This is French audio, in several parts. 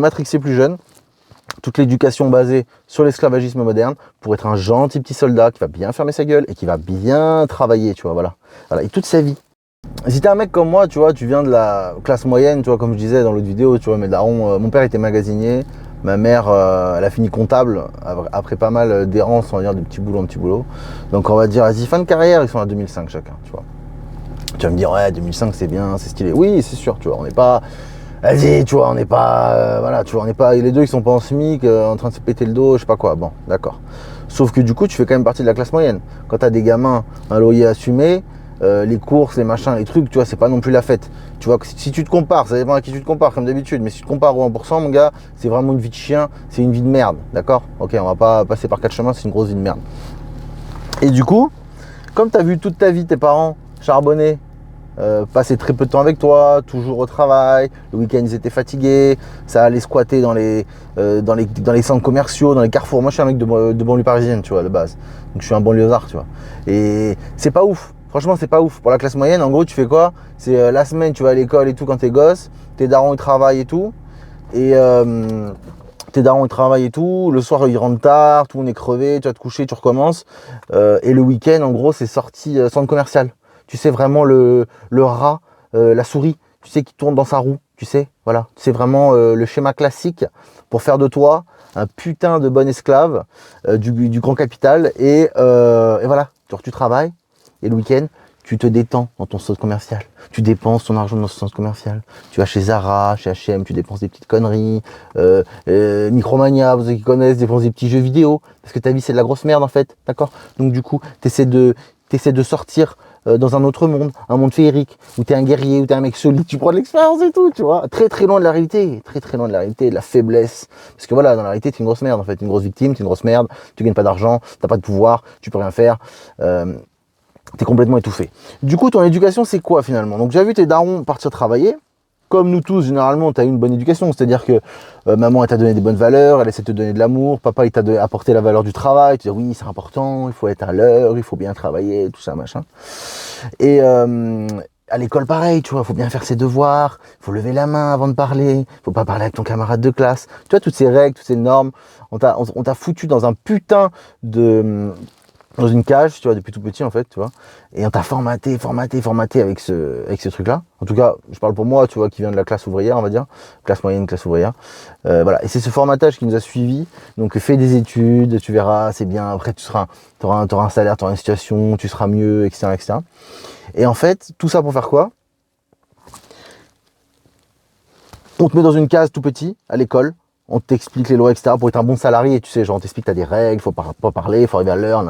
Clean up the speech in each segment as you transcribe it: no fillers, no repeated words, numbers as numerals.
matrixé plus jeune, toute l'éducation basée sur l'esclavagisme moderne pour être un gentil petit soldat qui va bien fermer sa gueule et qui va bien travailler, tu vois, voilà. Et toute sa vie. Si t'es un mec comme moi, tu vois, tu viens de la classe moyenne, tu vois, comme je disais dans l'autre vidéo, tu vois, mes darons, mon père était magasinier, ma mère, elle a fini comptable après pas mal d'errances, on va dire, de petit boulot en petit boulot. Donc on va dire, vas-y, fin de carrière, ils sont à 2005 chacun, tu vois. Tu vas me dire, ouais, 2005 c'est bien, c'est stylé. Oui, c'est sûr, tu vois, on n'est pas... Vas-y, tu vois, on n'est pas... voilà, tu vois, on n'est pas... Les deux, ils sont pas en SMIC, en train de se péter le dos, je sais pas quoi. Bon, d'accord. Sauf que du coup, tu fais quand même partie de la classe moyenne. Quand t'as des gamins, un loyer assumé, les courses, les machins, les trucs, tu vois, c'est pas non plus la fête. Tu vois, si tu te compares, ça dépend à qui tu te compares, comme d'habitude, mais si tu te compares au 1%, mon gars, c'est vraiment une vie de chien, c'est une vie de merde, d'accord? Ok, on va pas passer par 4 chemins, c'est une grosse vie de merde. Et du coup, comme t'as vu toute ta vie tes parents charbonner, passer très peu de temps avec toi, toujours au travail, le week-end ils étaient fatigués, ça allait squatter dans les centres commerciaux, dans les carrefours. Moi je suis un mec de banlieue parisienne, tu vois, de base. Donc je suis un banlieusard, tu vois. Et c'est pas ouf, franchement c'est pas ouf. Pour la classe moyenne, en gros tu fais quoi? C'est la semaine tu vas à l'école et tout quand t'es gosse, tes darons ils travaillent et tout, et tes darons ils travaillent et tout, le soir ils rentrent tard, tout on est crevé, tu vas te coucher, tu recommences, et le week-end en gros c'est sorti centre commercial. Tu sais vraiment le rat, la souris, tu sais qui tourne dans sa roue, tu sais, voilà. C'est vraiment le schéma classique pour faire de toi un putain de bon esclave du grand capital et voilà. Genre tu travailles et le week-end tu te détends dans ton centre commercial. Tu dépenses ton argent dans ce centre commercial. Tu vas chez Zara, chez H&M, tu dépenses des petites conneries. Micromania, pour ceux qui connaissent, dépenses des petits jeux vidéo. Parce que ta vie, c'est de la grosse merde, en fait. D'accord? Donc, du coup, t'essaies de sortir dans un autre monde, un monde féerique, où t'es un guerrier, où t'es un mec solide, tu prends de l'expérience et tout, tu vois. Très, très loin de la réalité. Très, très loin de la réalité, de la faiblesse. Parce que voilà, dans la réalité, t'es une grosse merde, en fait. T'es une grosse victime, t'es une grosse merde. Tu gagnes pas d'argent, t'as pas de pouvoir, tu peux rien faire. T'es complètement étouffé. Du coup, ton éducation, c'est quoi finalement? Donc, j'ai vu tes darons partir travailler. Comme nous tous, généralement, tu as eu une bonne éducation. C'est-à-dire que maman, elle t'a donné des bonnes valeurs, elle essaie de te donner de l'amour. Papa, il t'a apporté la valeur du travail. Tu dis oui, c'est important, il faut être à l'heure, il faut bien travailler, tout ça, machin. Et à l'école, pareil, tu vois, il faut bien faire ses devoirs, il faut lever la main avant de parler, il faut pas parler avec ton camarade de classe. Tu vois, toutes ces règles, toutes ces normes, on t'a foutu dans un putain de... dans une cage, tu vois, depuis tout petit en fait, tu vois, et on t'a formaté avec ce truc-là. En tout cas, je parle pour moi, tu vois, qui vient de la classe ouvrière, on va dire, classe moyenne, classe ouvrière. Voilà, et c'est ce formatage qui nous a suivis. Donc, fais des études, tu verras, c'est bien. Après, t'auras un salaire, t'auras une situation, tu seras mieux, etc., etc. Et en fait, tout ça pour faire quoi? On te met dans une case tout petit à l'école. On t'explique les lois, etc. pour être un bon salarié, tu sais, genre on t'explique que t'as des règles, faut pas parler, faut arriver à l'heure,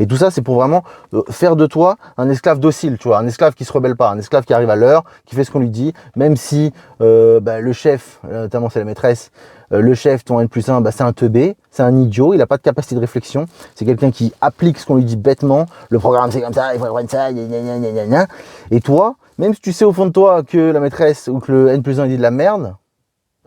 et tout ça c'est pour vraiment faire de toi un esclave docile, tu vois, un esclave qui se rebelle pas, un esclave qui arrive à l'heure, qui fait ce qu'on lui dit, même si le chef, notamment c'est la maîtresse, le chef, ton N+1, c'est un teubé, c'est un idiot, il a pas de capacité de réflexion, c'est quelqu'un qui applique ce qu'on lui dit bêtement, le programme c'est comme ça, il faut apprendre ça, et toi, même si tu sais au fond de toi que la maîtresse ou que le N+1 il dit de la merde,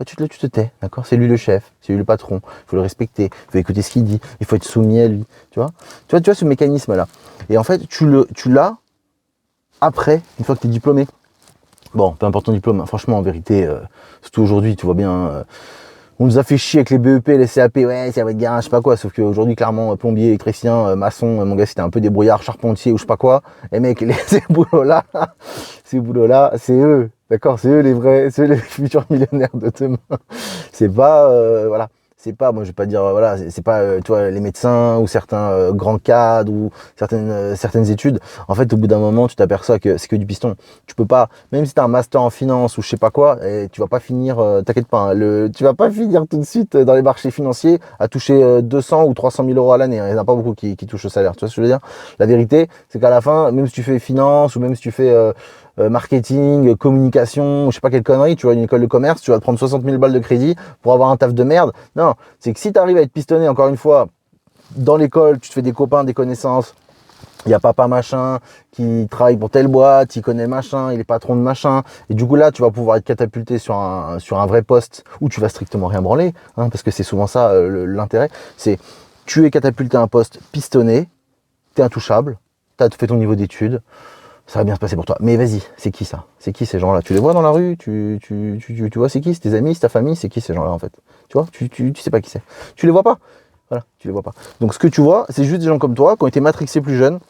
tu te tais, d'accord? C'est lui le chef, c'est lui le patron, il faut le respecter, il faut écouter ce qu'il dit, il faut être soumis à lui, tu vois? Tu vois ce mécanisme-là. Et en fait, tu l'as après, une fois que tu es diplômé. Bon, peu importe ton diplôme, hein, franchement, en vérité, surtout aujourd'hui, tu vois bien, on nous a fait chier avec les BEP, les CAP, ouais, ça va être garage, je sais pas quoi, sauf qu'aujourd'hui, clairement, plombier, électricien, maçon, mon gars, c'était un peu débrouillard, charpentier ou je sais pas quoi, et mec, ces boulots-là, c'est eux. D'accord, c'est eux les futurs millionnaires de demain. C'est pas, voilà, c'est pas, moi je vais pas dire, voilà, c'est pas, tu vois, les médecins ou certains grands cadres ou certaines études. En fait, au bout d'un moment, tu t'aperçois que c'est que du piston. Tu peux pas, même si t'as un master en finance ou je sais pas quoi, tu vas pas finir, t'inquiète pas, hein, tu vas pas finir tout de suite dans les marchés financiers à toucher 200 ou 300 000 euros à l'année. Hein. Il y en a pas beaucoup qui touchent au salaire. Tu vois ce que je veux dire? La vérité, c'est qu'à la fin, même si tu fais finance ou même si tu fais marketing, communication, je sais pas quelle connerie, tu vois, une école de commerce, tu vas te prendre 60 000 balles de crédit pour avoir un taf de merde. Non, c'est que si tu arrives à être pistonné, encore une fois, dans l'école, tu te fais des copains, des connaissances, il y a papa machin qui travaille pour telle boîte, il connaît machin, il est patron de machin, et du coup là, tu vas pouvoir être catapulté sur un vrai poste où tu vas strictement rien branler, hein, parce que c'est souvent ça l'intérêt, c'est tu es catapulté à un poste pistonné, tu es intouchable, tu as fait ton niveau d'études, ça va bien se passer pour toi. Mais vas-y, c'est qui ça? C'est qui ces gens-là? Tu les vois dans la rue? Tu vois c'est qui? C'est tes amis, c'est ta famille? C'est qui ces gens-là en fait? Tu vois? Tu sais pas qui c'est. Tu les vois pas? Voilà, tu les vois pas. Donc ce que tu vois, c'est juste des gens comme toi qui ont été matrixés plus jeunes.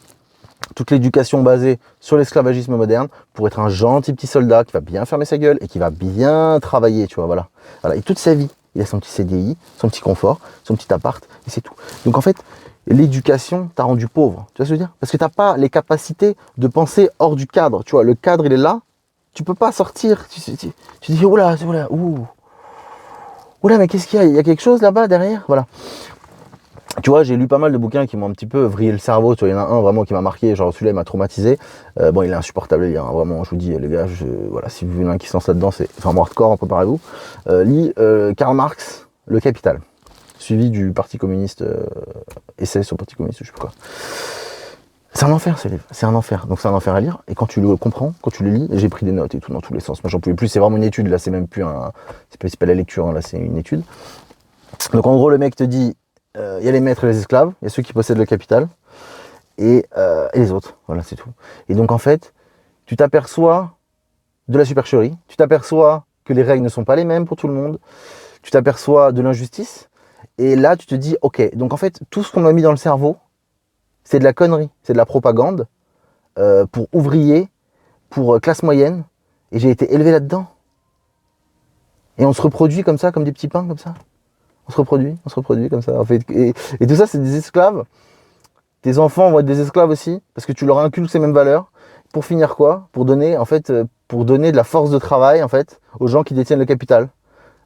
Toute l'éducation basée sur l'esclavagisme moderne pour être un gentil petit soldat qui va bien fermer sa gueule et qui va bien travailler, tu vois, voilà. Et toute sa vie, il a son petit CDI, son petit confort, son petit appart, et c'est tout. Donc en fait, l'éducation t'a rendu pauvre, tu vois ce que je veux dire? Parce que t'as pas les capacités de penser hors du cadre, tu vois, le cadre il est là, tu peux pas sortir, tu dis, oula, oula, mais qu'est-ce qu'il y a? Il y a quelque chose là-bas derrière, voilà. Tu vois, j'ai lu pas mal de bouquins qui m'ont un petit peu vrillé le cerveau. Tu vois, il y en a un vraiment qui m'a marqué, genre celui-là il m'a traumatisé. Bon, il est insupportable à lire, hein, vraiment, je vous dis, les gars, voilà, si vous voulez un qui se lance là-dedans, c'est vraiment hardcore, préparez-vous. Lis Karl Marx, Le Capital, suivi du Parti communiste, essai sur le Parti communiste, je sais pas quoi. C'est un enfer ce livre, c'est un enfer. Donc c'est un enfer à lire, et quand tu le comprends, quand tu le lis, j'ai pris des notes et tout dans tous les sens. Moi j'en pouvais plus, c'est vraiment une étude, là c'est même plus un. C'est pas la lecture, hein, là c'est une étude. Donc en gros, le mec te dit. Il y a les maîtres et les esclaves, il y a ceux qui possèdent le capital, et les autres, voilà, c'est tout. Et donc en fait, tu t'aperçois de la supercherie, tu t'aperçois que les règles ne sont pas les mêmes pour tout le monde, tu t'aperçois de l'injustice, et là tu te dis, ok, donc en fait, tout ce qu'on m'a mis dans le cerveau, c'est de la connerie, c'est de la propagande, pour ouvriers, pour classe moyenne, et j'ai été élevé là-dedans. Et on se reproduit comme ça, comme des petits pains, comme ça. On se reproduit comme ça, en fait. Et tout ça, c'est des esclaves. Tes enfants vont être des esclaves aussi, parce que tu leur inculques ces mêmes valeurs. Pour finir quoi? Pour donner, en fait, pour donner de la force de travail, en fait, aux gens qui détiennent le capital.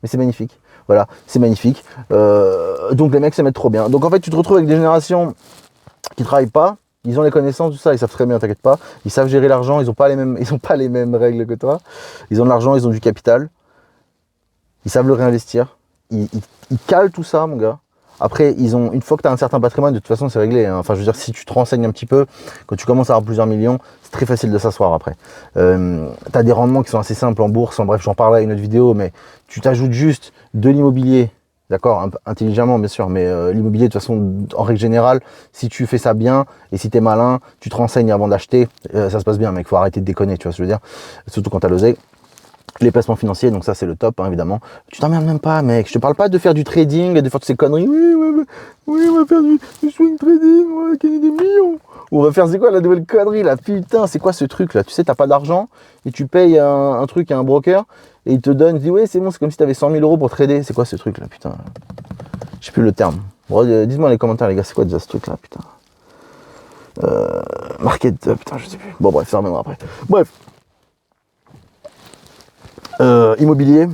Mais c'est magnifique. Voilà, c'est magnifique. Donc les mecs se mettent trop bien. Donc en fait, tu te retrouves avec des générations qui travaillent pas. Ils ont les connaissances, tout ça, ils savent très bien, t'inquiète pas. Ils savent gérer l'argent, ils ont pas les mêmes règles que toi. Ils ont de l'argent, ils ont du capital. Ils savent le réinvestir. Ils calent tout ça, mon gars. Après, une fois que tu as un certain patrimoine, de toute façon, c'est réglé. Hein. Enfin, je veux dire, si tu te renseignes un petit peu, quand tu commences à avoir plusieurs millions, c'est très facile de s'asseoir après. Tu as des rendements qui sont assez simples en bourse. Bref, j'en parlerai à une autre vidéo, mais tu t'ajoutes juste de l'immobilier. D'accord, intelligemment, bien sûr, mais l'immobilier, de toute façon, en règle générale, si tu fais ça bien et si tu es malin, tu te renseignes avant d'acheter, ça se passe bien, mec. Faut arrêter de déconner, tu vois ce que je veux dire. Surtout quand tu as l'oseille. Les placements financiers, donc ça c'est le top, hein, évidemment. Tu t'emmerdes même pas, mec. Je te parle pas de faire du trading et de faire toutes ces conneries. Oui, on va faire du swing trading, on va gagner des millions. Ou on va faire, c'est quoi la nouvelle connerie là? Putain, c'est quoi ce truc là? Tu sais, t'as pas d'argent et tu payes un truc à un broker et il te donne, il dit ouais, c'est bon, c'est comme si t'avais 100 000 euros pour trader. C'est quoi ce truc là, putain? Je sais plus le terme. Bon, dites-moi dans les commentaires, les gars, c'est quoi déjà ce truc là, putain? Market, putain, je sais plus. Bon, bref, ça reviendra après. Bref. Immobilier,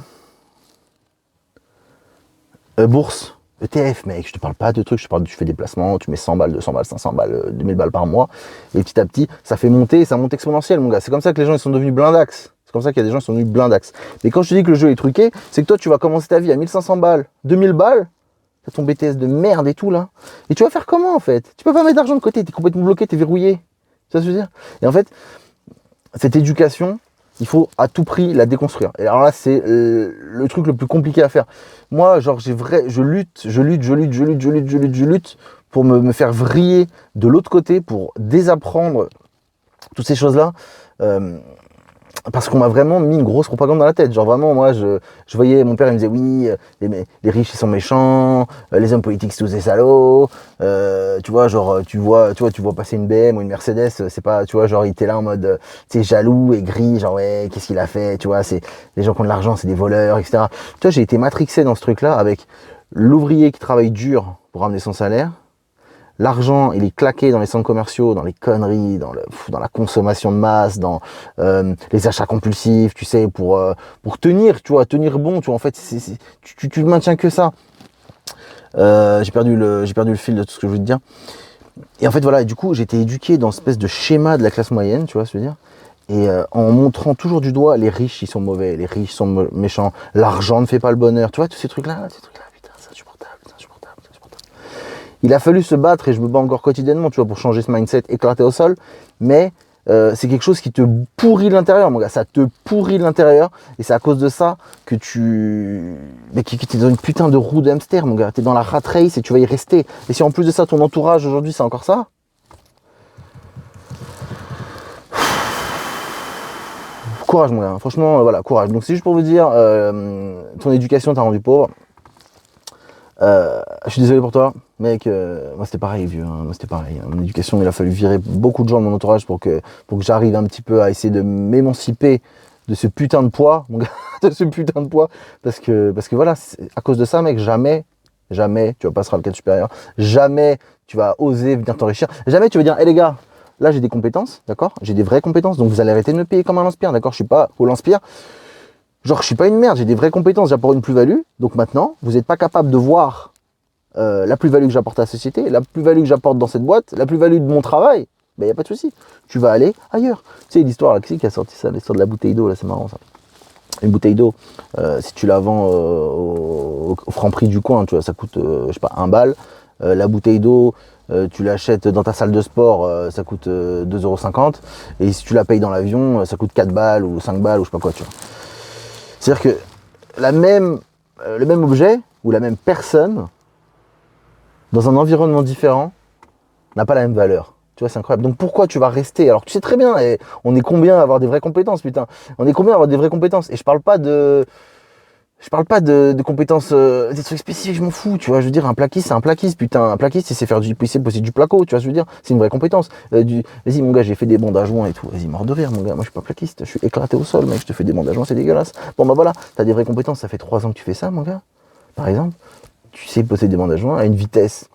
bourse, ETF, mec, je te parle pas de trucs, je te parle de tu fais des placements, tu mets 100 balles, 200 balles, 500 balles, 2000 balles par mois, et petit à petit, ça fait monter, et ça monte exponentiel, mon gars. C'est comme ça que les gens ils sont devenus blindax. C'est comme ça qu'il y a des gens qui sont devenus blindax. Mais quand je te dis que le jeu est truqué, c'est que toi, tu vas commencer ta vie à 1500 balles, 2000 balles, t'as ton BTS de merde et tout, là. Et tu vas faire comment, en fait? Tu peux pas mettre d'argent de côté, t'es complètement bloqué, t'es verrouillé. Tu vois ce que je veux dire? Et en fait, cette éducation, il faut à tout prix la déconstruire. Et alors là, c'est le truc le plus compliqué à faire. Moi, genre, je lutte pour me faire vriller de l'autre côté, pour désapprendre toutes ces choses-là. Parce qu'on m'a vraiment mis une grosse propagande dans la tête. Genre vraiment, moi, je voyais, mon père, il me disait, oui, les riches, ils sont méchants, les hommes politiques, c'est tous des salauds. Tu vois, genre, tu vois passer une BM ou une Mercedes, c'est pas, tu vois, genre, il était là en mode, tu sais, jaloux, aigri, genre, ouais, qu'est-ce qu'il a fait, tu vois, c'est, les gens qui ont de l'argent, c'est des voleurs, etc. Tu vois, j'ai été matrixé dans ce truc-là avec l'ouvrier qui travaille dur pour ramener son salaire. L'argent, il est claqué dans les centres commerciaux, dans les conneries, dans la consommation de masse, dans les achats compulsifs, tu sais, pour tenir, tu vois, tenir bon, tu vois, en fait, tu ne maintiens que ça. J'ai perdu le fil de tout ce que je voulais te dire. Et en fait, voilà, du coup, j'ai été éduqué dans une espèce de schéma de la classe moyenne, tu vois ce que je veux dire. Et en montrant toujours du doigt, les riches, ils sont mauvais, les riches sont méchants, l'argent ne fait pas le bonheur, tu vois, tous ces trucs-là, putain, c'est insupportable. Il a fallu se battre, et je me bats encore quotidiennement, tu vois, pour changer ce mindset éclaté au sol, mais c'est quelque chose qui te pourrit de l'intérieur, mon gars, ça te pourrit de l'intérieur, et c'est à cause de ça que t'es dans une putain de roue de hamster, mon gars, t'es dans la rat race et tu vas y rester. Et si en plus de ça, ton entourage aujourd'hui, c'est encore ça, courage, mon gars. Franchement, voilà, courage. Donc, c'est juste pour vous dire, ton éducation t'a rendu pauvre. Je suis désolé pour toi, mec. Moi, c'était pareil, vieux. Hein. Moi, c'était pareil. Mon éducation, il a fallu virer beaucoup de gens de mon entourage pour que j'arrive un petit peu à essayer de m'émanciper de ce putain de poids, mon gars, de ce putain de poids. Parce que voilà, à cause de ça, mec, jamais, tu vas passer à le cadre supérieur. Jamais tu vas oser venir t'enrichir. Jamais tu vas dire, hé les gars, là, j'ai des compétences, d'accord? J'ai des vraies compétences, donc vous allez arrêter de me payer comme un lance-pierre, d'accord? Je suis pas au lance-pierre. Genre, je suis pas une merde, j'ai des vraies compétences, j'apporte une plus-value. Donc maintenant, vous n'êtes pas capable de voir la plus-value que j'apporte à la société, la plus-value que j'apporte dans cette boîte, la plus-value de mon travail. Ben, y a pas de souci. Tu vas aller ailleurs. Tu sais, l'histoire, là, qui a sorti ça, l'histoire de la bouteille d'eau, là, c'est marrant ça. Une bouteille d'eau, si tu la vends au franc prix du coin, tu vois, ça coûte, je sais pas, 1 balle. La bouteille d'eau, tu l'achètes dans ta salle de sport, ça coûte 2,50 €. Et si tu la payes dans l'avion, ça coûte 4 balles ou 5 balles ou je sais pas quoi, tu vois. C'est-à-dire que le même objet ou la même personne, dans un environnement différent, n'a pas la même valeur. Tu vois, c'est incroyable. Donc pourquoi tu vas rester? Alors tu sais très bien, et on est combien à avoir des vraies compétences, putain. On est combien à avoir des vraies compétences? Et je parle pas de compétences, des trucs spécifiques, je m'en fous, tu vois. Je veux dire, un plaquiste, c'est un plaquiste, putain. Un plaquiste, il sait faire du placo, tu vois, je veux dire. C'est une vraie compétence. Vas-y, mon gars, j'ai fait des bandes à joints et tout. Vas-y, mort de rire, mon gars. Moi, je suis pas plaquiste. Je suis éclaté au sol, mec. Je te fais des bandes à joints, c'est dégueulasse. Bon, bah voilà, t'as des vraies compétences. Ça fait 3 ans que tu fais ça, mon gars. Par exemple, tu sais bosser des bandes à joints à une vitesse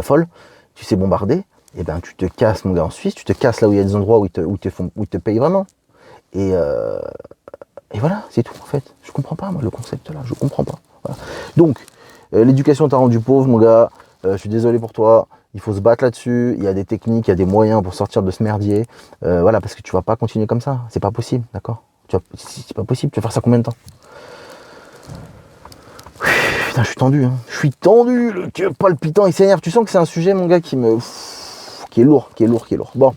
folle. Tu sais bombarder. Et ben, tu te casses, mon gars, en Suisse. Tu te casses là où il y a des endroits où ils te payent vraiment. Et voilà, c'est tout en fait. Je comprends pas, moi, le concept là, je comprends pas. Voilà. Donc, l'éducation t'a rendu pauvre, mon gars. Je suis désolé pour toi. Il faut se battre là-dessus. Il y a des techniques, il y a des moyens pour sortir de ce merdier. Voilà, parce que tu vas pas continuer comme ça. C'est pas possible, d'accord? C'est pas possible. Tu vas faire ça combien de temps? Putain, je suis tendu, hein. Je suis tendu, le cœur palpitant, il s'énerve. Tu sens que c'est un sujet, mon gars, qui est lourd. Bon,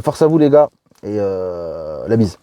force à vous, les gars. Et la bise.